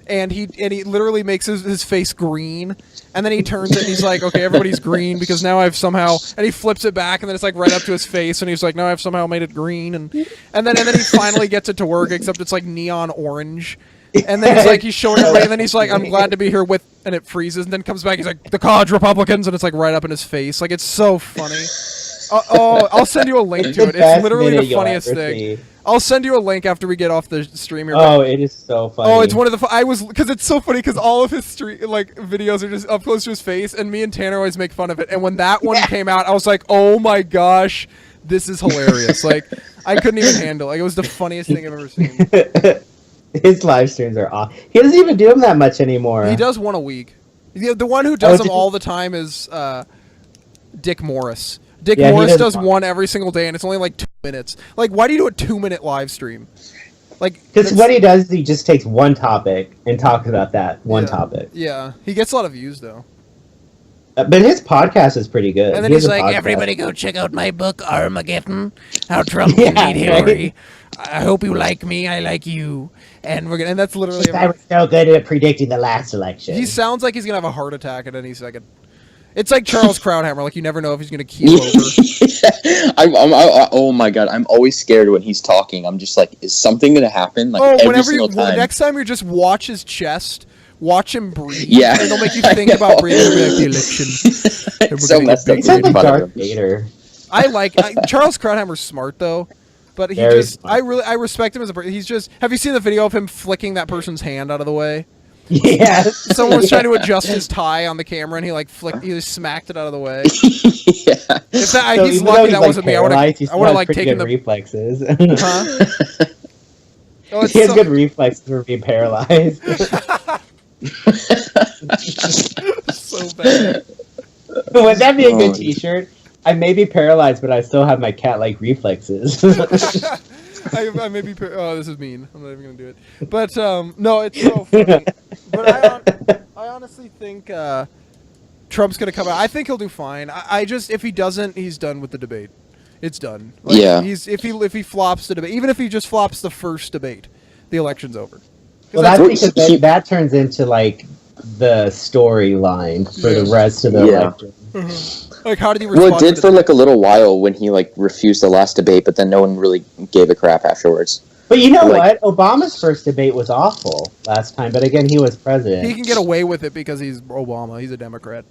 S1: and he literally makes his face green, and then he turns it, and he's like, okay, everybody's green, because now I've somehow... And he flips it back, and then it's right up to his face, and he's like, now I've somehow made it green, and then he finally gets it to work, except it's neon orange. And then he's showing everybody, and then he's like, I'm glad to be here with... And it freezes, and then comes back, he's like, the college Republicans, and it's right up in his face. It's so funny. I'll send you a link to it. It's literally the funniest thing. I'll send you a link after we get off the stream here.
S3: Oh, it is so funny.
S1: Oh, it's one of the. Because it's so funny because all of his videos are just up close to his face, and me and Tanner always make fun of it. And when that one came out, I was like, oh my gosh, this is hilarious. Like, I couldn't even handle it. Like, it was the funniest thing I've ever seen.
S3: His live streams are off. He doesn't even do them that much anymore.
S1: He does one a week. The one who does them all the time is Dick Morris. Dick Morris does one every single day, and it's only like 2 minutes. Like, why do you do a 2-minute live stream? Like,
S3: because what he does is he just takes one topic and talks about that one topic.
S1: Yeah, he gets a lot of views though.
S3: But his podcast is pretty good.
S1: And then he's like, "Everybody, go check out my book, Armageddon: How Trump Can Beat Hillary. I hope you like me. I like you." And we're gonna. And that's literally.
S3: I was so good at predicting the last election.
S1: He sounds like he's gonna have a heart attack at any second. It's like Charles Krauthammer. Like, you never know if he's gonna keel over.
S2: Oh my god, I'm always scared when he's talking. I'm just like, is something gonna happen? Like, every single time.
S1: Next time you just watch his chest, watch him breathe.
S2: Yeah,
S1: and it'll make you think about breathing like the election.
S2: It's so messed up.
S3: He sounds like Darth Vader.
S1: Charles Krauthammer's smart though. But he
S3: Very
S1: just,
S3: smart.
S1: I respect him as a person. He's just, have you seen the video of him flicking that person's hand out of the way?
S3: Yeah.
S1: Someone was trying to adjust his tie on the camera, and he he just smacked it out of the way.
S2: Yeah.
S1: If that, so he's lucky that wasn't me. I would have like taken the
S3: reflexes.
S1: Huh? Oh,
S3: he has good reflexes for being paralyzed.
S1: So bad.
S3: Would that be a good T-shirt? I may be paralyzed, but I still have my cat-like reflexes.
S1: I may be. Oh, this is mean. I'm not even gonna do it. But no, it's so funny. But I honestly think Trump's gonna come out. I think he'll do fine. I just, if he doesn't, he's done with the debate. It's done. Like,
S2: yeah.
S1: If he flops the debate, even if he just flops the first debate, the election's over.
S3: Well, that's because that turns into like the storyline for the rest of the election.
S1: Like, how did he respond?
S2: Well, it did for like a little while when he like refused the last debate, but then no one really gave a crap afterwards.
S3: But you know what? Obama's first debate was awful last time, but again, he was president.
S1: He can get away with it because he's Obama. He's a Democrat.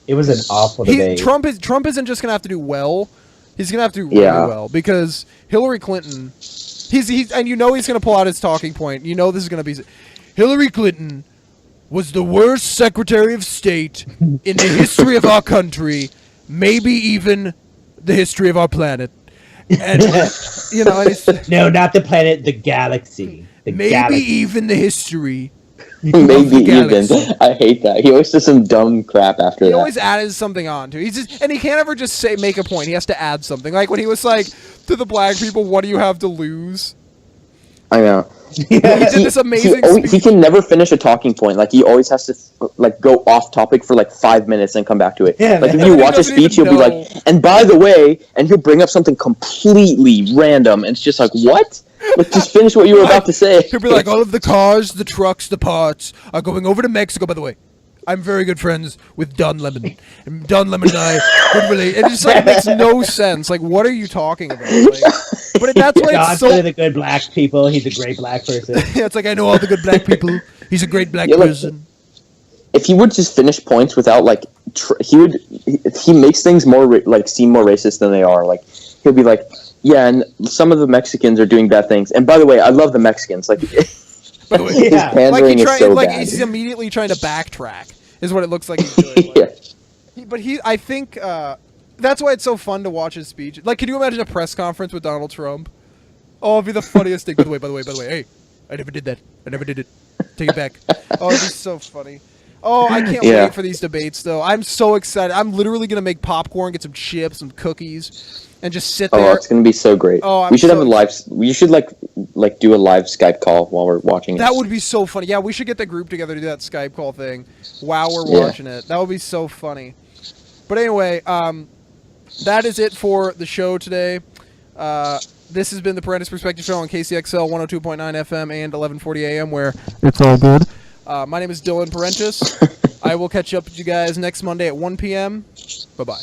S3: It was an awful debate.
S1: Trump isn't just gonna have to do well. He's gonna have to do really well because Hillary Clinton. He's and you know he's gonna pull out his talking point. You know this is gonna be Hillary Clinton was the worst Secretary of State in the history of our country, maybe even the history of our planet. And you know,
S3: no, not the planet, the galaxy.
S1: Maybe even the history.
S2: Maybe even. I hate that. He always says some dumb crap after that.
S1: He always adds something on to. And he can't ever just make a point. He has to add something. Like when he was like, to the black people, what do you have to lose?
S2: I know.
S1: He did this amazing speech.
S2: He can never finish a talking point. Like, he always has to like go off topic for like 5 minutes and come back to it.
S3: Yeah,
S2: like, if you watch a speech, he'll be like, and by the way, and he'll bring up something completely random, and it's just like, what? Like, just finish what you were about to say.
S1: He'll be like, all of the cars, the trucks, the parts are going over to Mexico. By the way, I'm very good friends with Don Lemon. And Don Lemon and I would relate. It just like makes no sense. Like, what are you talking about? Like, but that's why it's so...
S3: the good black people. He's a great black person.
S1: Yeah, it's like, I know all the good black people. He's a great black person.
S2: If he would just finish points without like, he makes things more like seem more racist than they are. Like, he'll be like, yeah, and some of the Mexicans are doing bad things. And by the way, I love the Mexicans. Like,
S1: by the way,
S2: his pandering is so bad.
S1: He's immediately trying to backtrack. Is what it looks like he's doing. Like, I think that's why it's so fun to watch his speech. Like, can you imagine a press conference with Donald Trump? Oh, it'd be the funniest thing. By the way, hey, I never did that. I never did it. Take it back. Oh, it'd be so funny. Oh, I can't wait for these debates, though. I'm so excited. I'm literally going to make popcorn, get some chips, some cookies, and just sit there.
S2: Oh, it's going to be so great.
S1: Oh,
S2: we should have a live... We should, like do a live Skype call while we're watching it.
S1: That would be so funny. Yeah, we should get the group together to do that Skype call thing while we're watching it. That would be so funny. But anyway, that is it for the show today. This has been the Parentis Perspective Show on KCXL 102.9 FM and 1140 AM, where it's all good. My name is Dylan Parentis. I will catch up with you guys next Monday at 1 p.m. Bye-bye.